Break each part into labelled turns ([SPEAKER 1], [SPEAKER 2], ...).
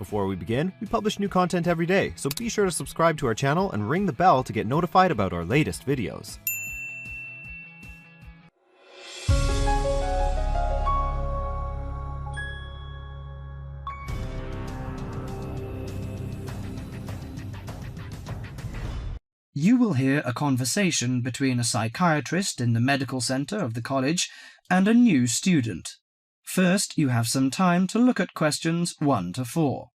[SPEAKER 1] Before we begin, we publish new content every day, so be sure to subscribe to our channel and ring the bell to get notified about our latest videos.
[SPEAKER 2] You will hear a conversation between a psychiatrist in the medical centre of the college and a new student. First, you have some time to look at questions 1 to 4.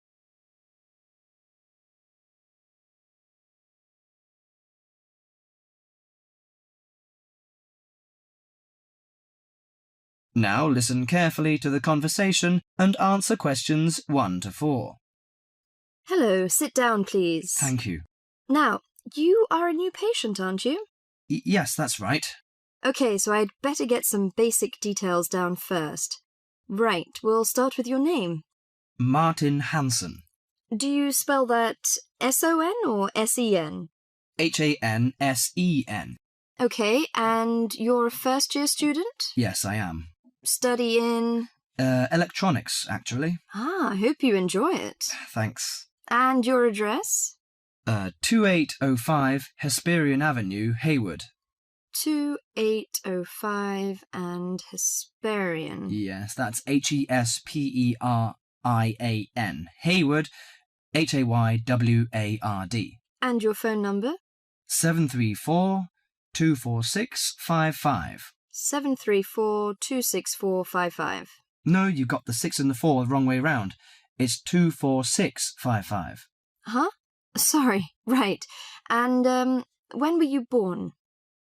[SPEAKER 2] Now listen carefully to the conversation and answer questions 1 to 4.
[SPEAKER 3] Hello, sit down, please.
[SPEAKER 2] Thank you.
[SPEAKER 3] Now, you are a new patient, aren't you?
[SPEAKER 2] Yes, that's right.
[SPEAKER 3] Okay, so I'd better get some basic details down first. Right, we'll start with your name.
[SPEAKER 2] Martin Hansen.
[SPEAKER 3] Do you spell that S-O-N or S-E-N?
[SPEAKER 2] Hansen.
[SPEAKER 3] Okay, and you're a first-year student?
[SPEAKER 2] Yes, I am.
[SPEAKER 3] Study in?
[SPEAKER 2] Electronics, actually.
[SPEAKER 3] I hope you enjoy it.
[SPEAKER 2] Thanks.
[SPEAKER 3] And your address?
[SPEAKER 2] 2805 Hesperian Avenue, Hayward.
[SPEAKER 3] 2805 and Hesperian.
[SPEAKER 2] Yes, that's Hesperian. Hayward, Hayward.
[SPEAKER 3] And your phone number?
[SPEAKER 2] 734-246-55.
[SPEAKER 3] 734-264-55.
[SPEAKER 2] No, you got the 6 and the 4 the wrong way round. It's 246-55.
[SPEAKER 3] Huh? Sorry, right. And, when were you born?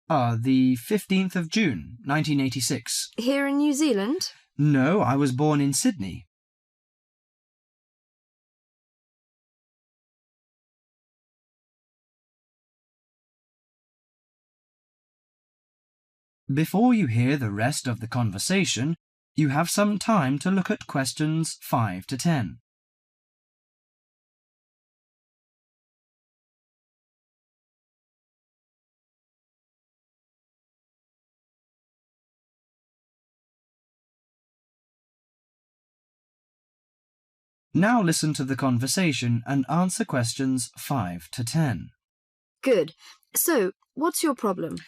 [SPEAKER 2] The 15th of June, 1986.
[SPEAKER 3] Here in New Zealand?
[SPEAKER 2] No, I was born in Sydney. Before you hear the rest of the conversation, you have some time to look at questions 5 to 10. Now listen to the conversation and answer questions 5 to 10.
[SPEAKER 3] Good. So, what's your problem?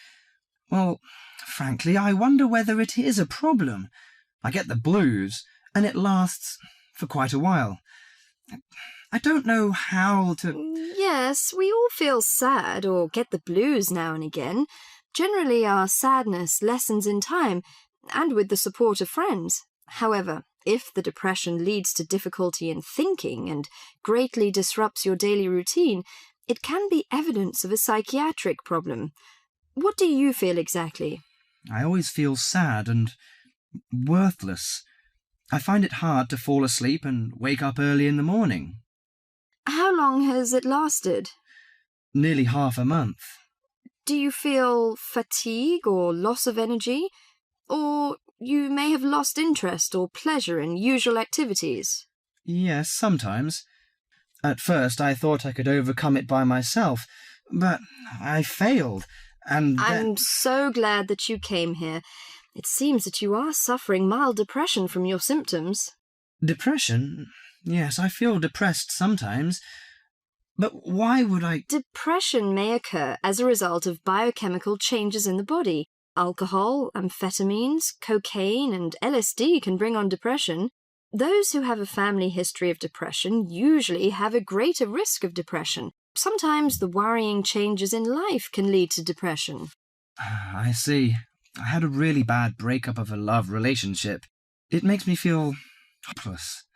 [SPEAKER 2] Well, frankly, I wonder whether it is a problem. I get the blues, and it lasts for quite a while. I don't know how to...
[SPEAKER 3] Yes, we all feel sad or get the blues now and again. Generally, our sadness lessens in time, and with the support of friends. However, if the depression leads to difficulty in thinking and greatly disrupts your daily routine, it can be evidence of a psychiatric problem. What do you feel exactly?
[SPEAKER 2] I always feel sad and worthless. I find it hard to fall asleep and wake up early in the morning.
[SPEAKER 3] How long has it lasted?
[SPEAKER 2] Nearly half a month.
[SPEAKER 3] Do you feel fatigue or loss of energy? Or you may have lost interest or pleasure in usual activities?
[SPEAKER 2] Yes, sometimes. At first I thought I could overcome it by myself, but I failed, and
[SPEAKER 3] I'm so glad that you came here. It seems that you are suffering mild depression from your symptoms.
[SPEAKER 2] Depression? Yes, I feel depressed sometimes. But why would I...
[SPEAKER 3] Depression may occur as a result of biochemical changes in the body. Alcohol, amphetamines, cocaine, and LSD can bring on depression. Those who have a family history of depression usually have a greater risk of depression. Sometimes the worrying changes in life can lead to depression.
[SPEAKER 2] I see. I had a really bad breakup of a love relationship. It makes me feel hopeless.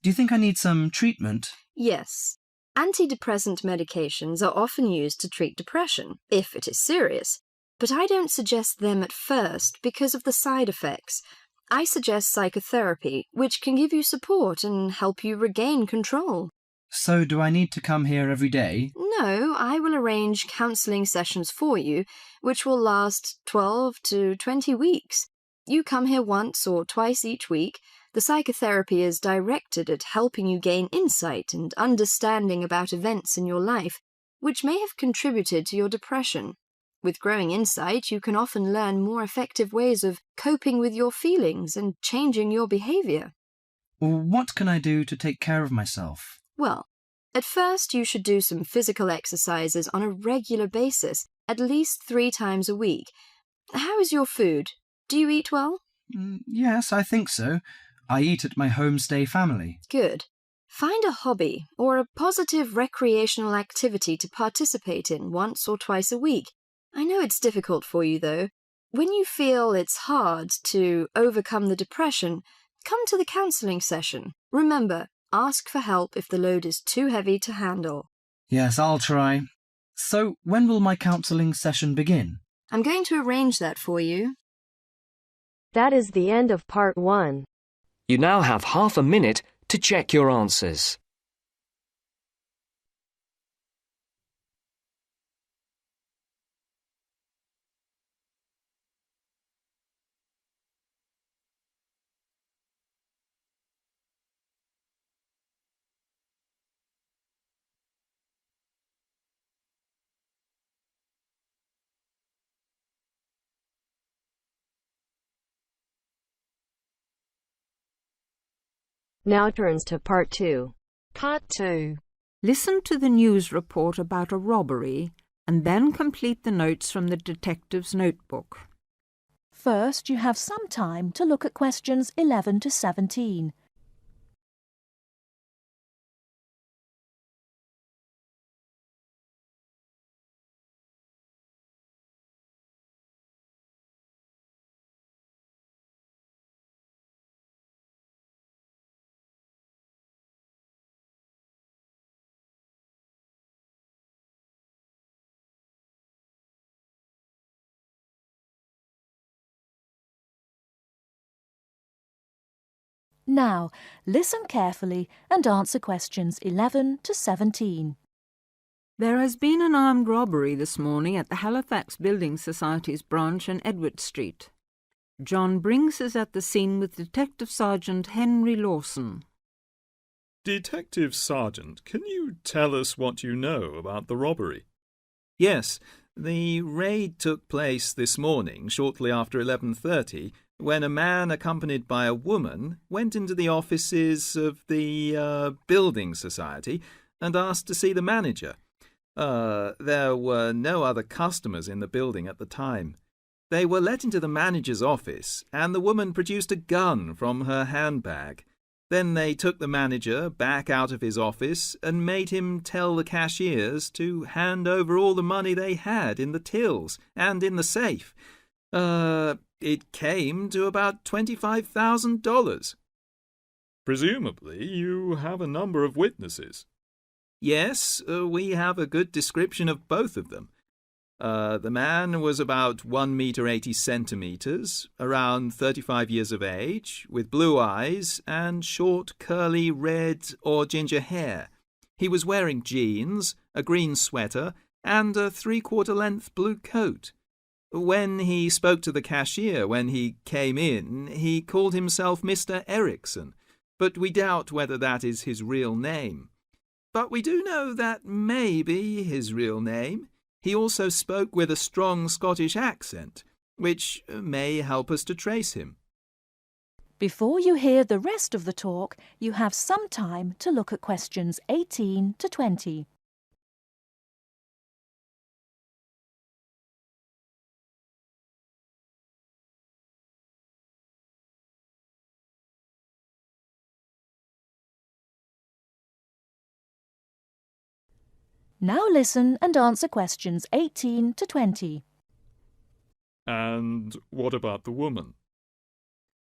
[SPEAKER 2] Do you think I need some treatment?
[SPEAKER 3] Yes. Antidepressant medications are often used to treat depression, if it is serious. But I don't suggest them at first because of the side effects. I suggest psychotherapy, which can give you support and help you regain control.
[SPEAKER 2] So do I need to come here every day?
[SPEAKER 3] No, I will arrange counselling sessions for you, which will last 12 to 20 weeks. You come here once or twice each week. The psychotherapy is directed at helping you gain insight and understanding about events in your life, which may have contributed to your depression. With growing insight, you can often learn more effective ways of coping with your feelings and changing your behaviour.
[SPEAKER 2] What can I do to take care of myself?
[SPEAKER 3] Well, at first you should do some physical exercises on a regular basis, at least 3 times a week. How is your food? Do you eat well?
[SPEAKER 2] Yes, I think so. I eat at my homestay family.
[SPEAKER 3] Good. Find a hobby or a positive recreational activity to participate in once or twice a week. I know it's difficult for you, though. When you feel it's hard to overcome the depression, come to the counselling session. Remember, ask for help if the load is too heavy to handle.
[SPEAKER 2] Yes, I'll try. So, when will my counselling session begin?
[SPEAKER 3] I'm going to arrange that for you.
[SPEAKER 4] That is the end of part 1.
[SPEAKER 5] You now have half a minute to check your answers.
[SPEAKER 4] Now turns to part 2.
[SPEAKER 6] Part 2. Listen to the news report about a robbery and then complete the notes from the detective's notebook.
[SPEAKER 7] First, you have some time to look at questions 11 to 17. Now, listen carefully and answer questions 11 to 17.
[SPEAKER 6] There has been an armed robbery this morning at the Halifax Building Society's branch on Edward Street. John Briggs is at the scene with Detective Sergeant Henry Lawson.
[SPEAKER 8] Detective Sergeant, can you tell us what you know about the robbery?
[SPEAKER 9] Yes, the raid took place this morning, shortly after 11:30, when a man accompanied by a woman went into the offices of the building society and asked to see the manager. There were no other customers in the building at the time. They were let into the manager's office, and the woman produced a gun from her handbag. Then they took the manager back out of his office and made him tell the cashiers to hand over all the money they had in the tills and in the safe. It came to about $25,000.
[SPEAKER 8] Presumably you have a number of witnesses.
[SPEAKER 9] Yes, we have a good description of both of them. The man was about 1 meter 80 centimeters, around 35 years of age, with blue eyes and short, curly red or ginger hair. He was wearing jeans, a green sweater, and a 3/4 length blue coat. When he spoke to the cashier when he came in, he called himself Mr. Erickson, but we doubt whether that is his real name. But we do know that may be his real name. He also spoke with a strong Scottish accent, which may help us to trace him.
[SPEAKER 7] Before you hear the rest of the talk, you have some time to look at questions 18 to 20. Now listen and answer questions 18 to 20.
[SPEAKER 8] And what about the woman?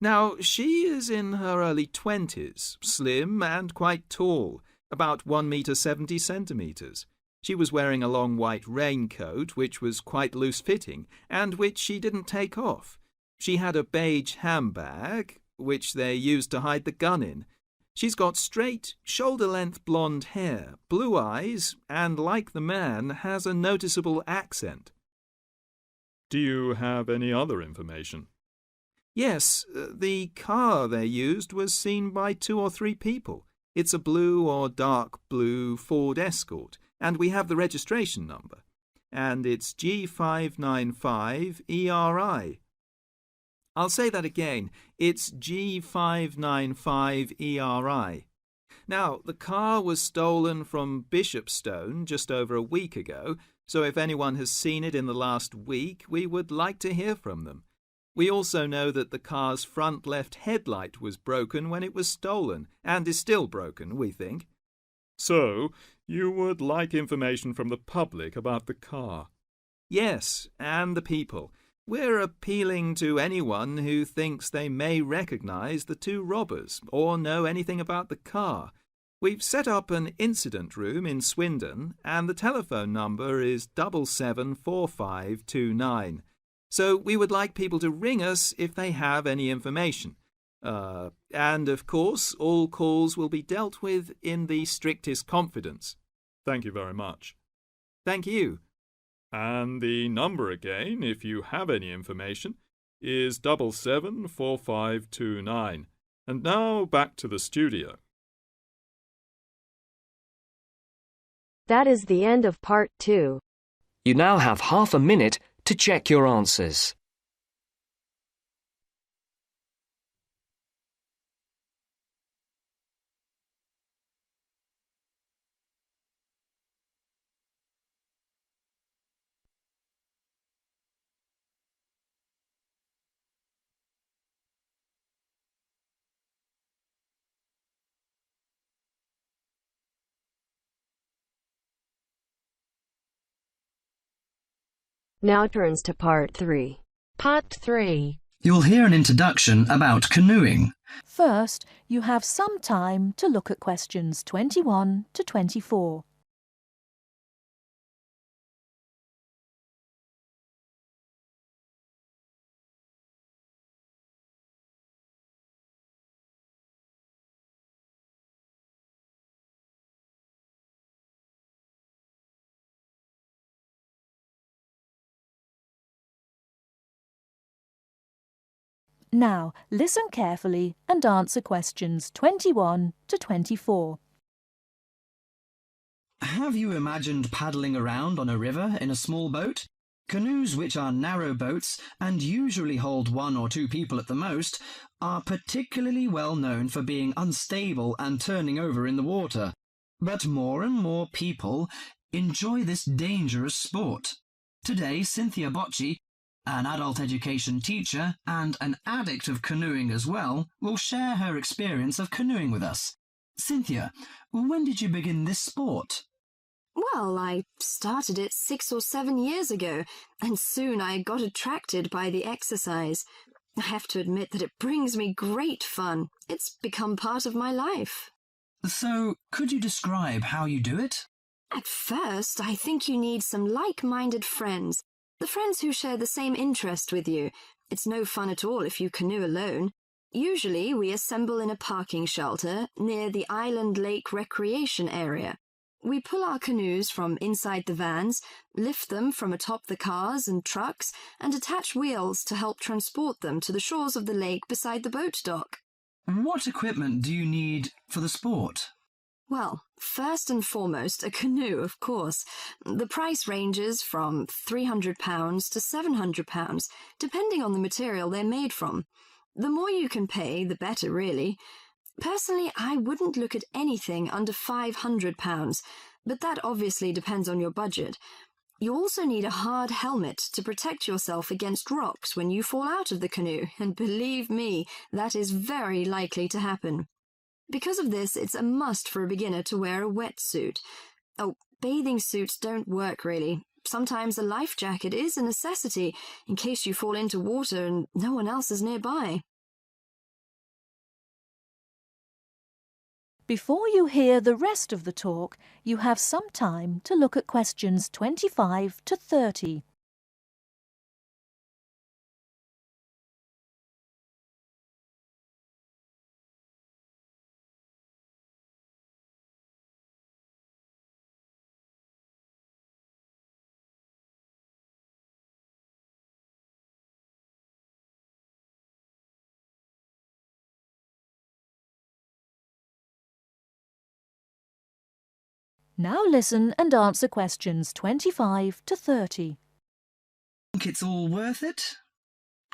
[SPEAKER 9] Now, she is in her early 20s, slim and quite tall, about 1 meter 70 centimeters. She was wearing a long white raincoat, which was quite loose-fitting, and which she didn't take off. She had a beige handbag, which they used to hide the gun in. She's got straight, shoulder-length blonde hair, blue eyes, and, like the man, has a noticeable accent.
[SPEAKER 8] Do you have any other information?
[SPEAKER 9] Yes, the car they used was seen by 2 or 3 people. It's a blue or dark blue Ford Escort, and we have the registration number. And it's G595ERI. I'll say that again. It's G595ERI. Now, the car was stolen from Bishopstone just over a week ago, so if anyone has seen it in the last week, we would like to hear from them. We also know that the car's front left headlight was broken when it was stolen, and is still broken, we think.
[SPEAKER 8] So, you would like information from the public about the car?
[SPEAKER 9] Yes, and the people. We're appealing to anyone who thinks they may recognise the two robbers or know anything about the car. We've set up an incident room in Swindon, and the telephone number is 774529. So we would like people to ring us if they have any information. And of course, all calls will be dealt with in the strictest confidence.
[SPEAKER 8] Thank you very much.
[SPEAKER 9] Thank you.
[SPEAKER 8] And the number again, if you have any information, is 774529. And now back to the studio.
[SPEAKER 4] That is the end of part 2.
[SPEAKER 5] You now have half a minute to check your answers.
[SPEAKER 4] Now turns to part 3. Part 3.
[SPEAKER 2] You'll hear an introduction about canoeing.
[SPEAKER 7] First, you have some time to look at questions 21 to 24. Now, listen carefully and answer questions 21 to 24.
[SPEAKER 2] Have you imagined paddling around on a river in a small boat? Canoes, which are narrow boats and usually hold 1 or 2 people at the most, are particularly well known for being unstable and turning over in the water. But more and more people enjoy this dangerous sport. Today, Cynthia Bocci, an adult education teacher and an addict of canoeing as well, will share her experience of canoeing with us. Cynthia, when did you begin this sport?
[SPEAKER 3] Well, I started it 6 or 7 years ago, and soon I got attracted by the exercise. I have to admit that it brings me great fun. It's become part of my life.
[SPEAKER 2] So, could you describe how you do it?
[SPEAKER 3] At first, I think you need some like-minded friends. The friends who share the same interest with you. It's no fun at all if you canoe alone. Usually, we assemble in a parking shelter near the Island Lake Recreation Area. We pull our canoes from inside the vans, lift them from atop the cars and trucks, and attach wheels to help transport them to the shores of the lake beside the boat dock.
[SPEAKER 2] What equipment do you need for the sport?
[SPEAKER 3] Well, first and foremost, a canoe, of course. The price ranges from £300 to £700, depending on the material they're made from. The more you can pay, the better, really. Personally, I wouldn't look at anything under £500, but that obviously depends on your budget. You also need a hard helmet to protect yourself against rocks when you fall out of the canoe, and believe me, that is very likely to happen. Because of this, it's a must for a beginner to wear a wetsuit. Oh, bathing suits don't work really. Sometimes a life jacket is a necessity in case you fall into water and no one else is nearby.
[SPEAKER 7] Before you hear the rest of the talk, you have some time to look at questions 25 to 30. Now listen and answer questions 25 to 30.
[SPEAKER 2] Think it's all worth it?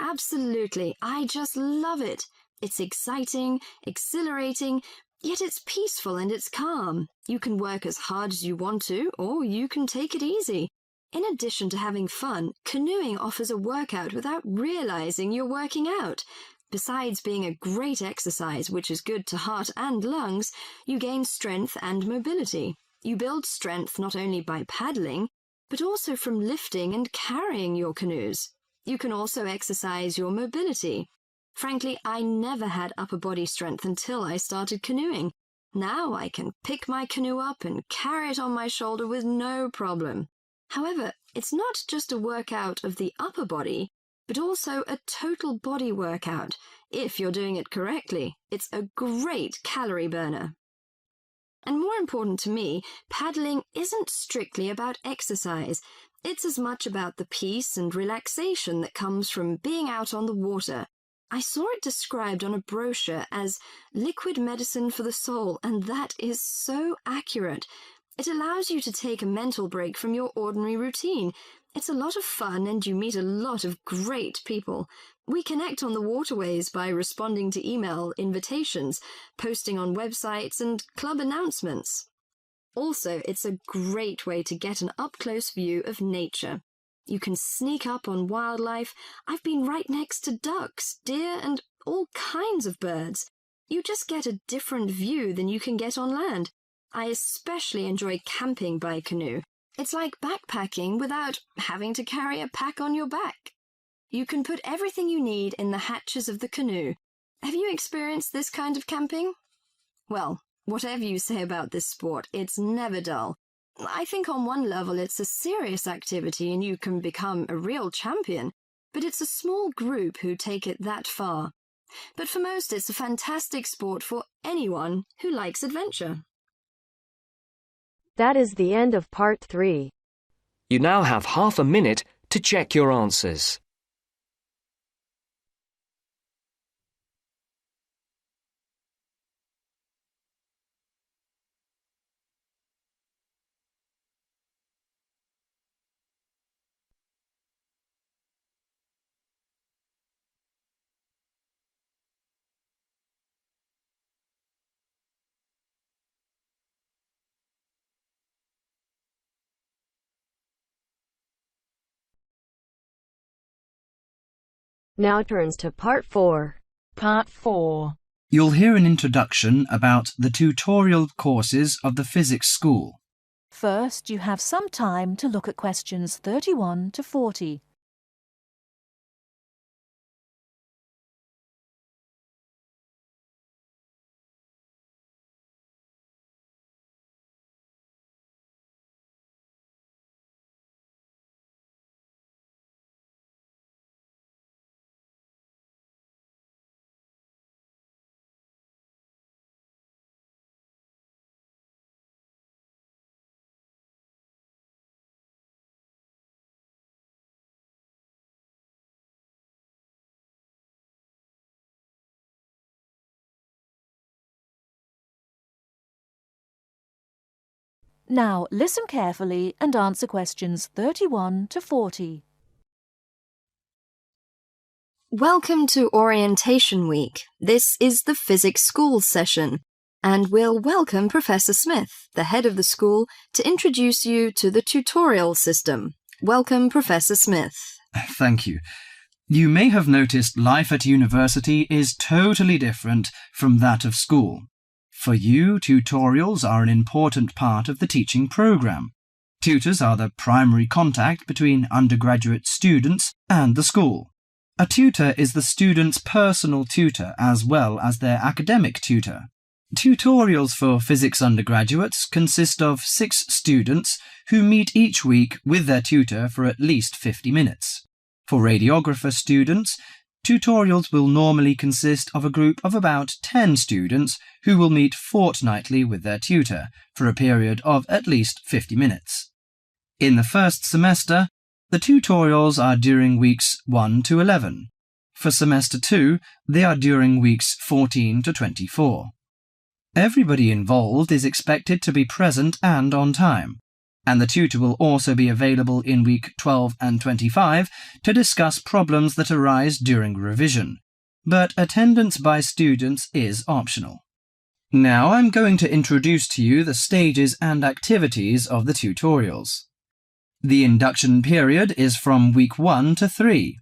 [SPEAKER 3] Absolutely. I just love it. It's exciting, exhilarating, Yet it's peaceful and it's calm. You can work as hard as you want to, or you can take it easy. In addition to having fun, canoeing offers a workout without realizing you're working out. Besides being a great exercise, which is good to heart and lungs, you gain strength and mobility. You build strength not only by paddling, but also from lifting and carrying your canoes. You can also exercise your mobility. Frankly, I never had upper body strength until I started canoeing. Now I can pick my canoe up and carry it on my shoulder with no problem. However, it's not just a workout of the upper body, but also a total body workout. If you're doing it correctly, it's a great calorie burner. And more important to me, paddling isn't strictly about exercise. It's as much about the peace and relaxation that comes from being out on the water. I saw it described on a brochure as liquid medicine for the soul, and that is so accurate. It allows you to take a mental break from your ordinary routine. It's a lot of fun and you meet a lot of great people. We connect on the waterways by responding to email invitations, posting on websites and club announcements. Also, it's a great way to get an up-close view of nature. You can sneak up on wildlife. I've been right next to ducks, deer, and all kinds of birds. You just get a different view than you can get on land. I especially enjoy camping by canoe. It's like backpacking without having to carry a pack on your back. You can put everything you need in the hatches of the canoe. Have you experienced this kind of camping? Well, whatever you say about this sport, it's never dull. I think on one level it's a serious activity and you can become a real champion, but it's a small group who take it that far. But for most, it's a fantastic sport for anyone who likes adventure.
[SPEAKER 4] That is the end of part 3.
[SPEAKER 5] You now have half a minute to check your answers.
[SPEAKER 4] Now turns to part 4.
[SPEAKER 7] Part 4.
[SPEAKER 2] You'll hear an introduction about the tutorial courses of the physics school.
[SPEAKER 7] First, you have some time to look at questions 31 to 40. Now listen carefully and answer questions 31 to 40.
[SPEAKER 3] Welcome to Orientation Week. This is the physics school session, and we'll welcome Professor Smith, the head of the school, to introduce you to the tutorial system. Welcome, Professor Smith.
[SPEAKER 2] Thank you. You may have noticed life at university is totally different from that of school. For you, tutorials are an important part of the teaching program. Tutors are the primary contact between undergraduate students and the school. A tutor is the student's personal tutor as well as their academic tutor. Tutorials for physics undergraduates consist of 6 students who meet each week with their tutor for at least 50 minutes. For radiographer students, tutorials will normally consist of a group of about 10 students who will meet fortnightly with their tutor for a period of at least 50 minutes. In the first semester, the tutorials are during weeks 1 to 11. For semester 2, they are during weeks 14 to 24. Everybody involved is expected to be present and on time, and the tutor will also be available in week 12 and 25 to discuss problems that arise during revision, but attendance by students is optional. Now I'm going to introduce to you the stages and activities of the tutorials. The induction period is from week 1 to 3.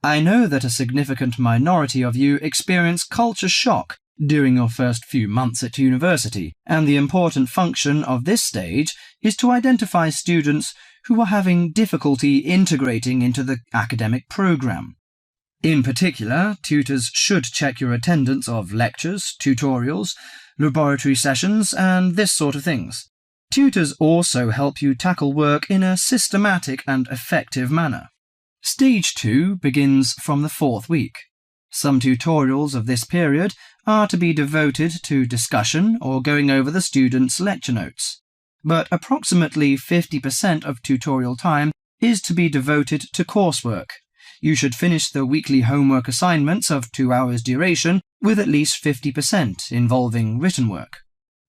[SPEAKER 2] I know that a significant minority of you experience culture shock during your first few months at university, and the important function of this stage is to identify students who are having difficulty integrating into the academic program. In particular, tutors should check your attendance of lectures, tutorials, laboratory sessions, and this sort of things. Tutors also help you tackle work in a systematic and effective manner. Stage 2 begins from the 4th week. Some tutorials of this period are to be devoted to discussion or going over the students' lecture notes, but approximately 50% of tutorial time is to be devoted to coursework. You should finish the weekly homework assignments of 2 hours duration with at least 50% involving written work.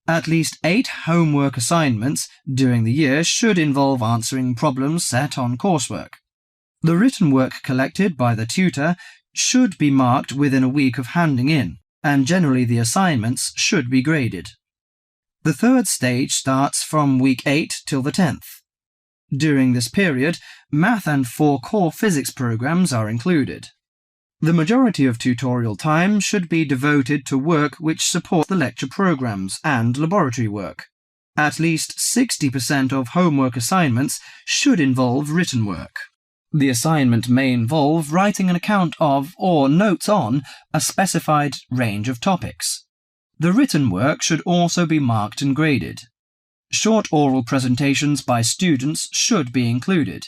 [SPEAKER 2] At least 8 homework assignments during the year should involve answering problems set on coursework. The written work collected by the tutor should be marked within a week of handing in, and generally the assignments should be graded. The 3rd stage starts from week 8 till the 10th. During this period, math and 4 core physics programs are included. The majority of tutorial time should be devoted to work which support the lecture programs and laboratory work. At least 60% of homework assignments should involve written work. The assignment may involve writing an account of or notes on a specified range of topics. The written work should also be marked and graded. Short oral presentations by students should be included.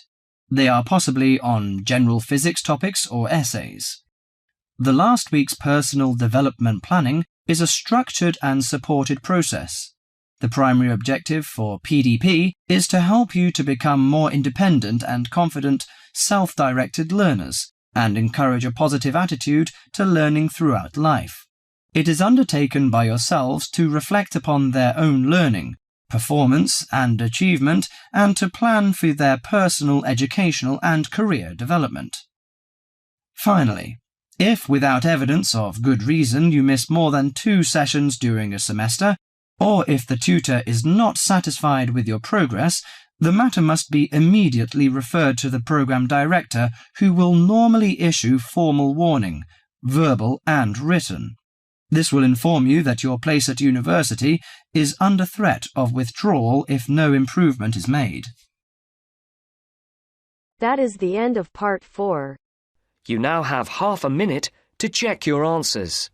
[SPEAKER 2] They are possibly on general physics topics or essays. The last week's personal development planning is a structured and supported process. The primary objective for PDP is to help you to become more independent and confident, self-directed learners and encourage a positive attitude to learning throughout life. It is undertaken by yourselves to reflect upon their own learning, performance and achievement, and to plan for their personal, educational and career development. Finally, if without evidence of good reason you miss more than 2 sessions during a semester, or if the tutor is not satisfied with your progress, the matter must be immediately referred to the program director, who will normally issue formal warning, verbal and written. This will inform you that your place at university is under threat of withdrawal if no improvement is made.
[SPEAKER 4] That is the end of part 4.
[SPEAKER 5] You now have half a minute to check your answers.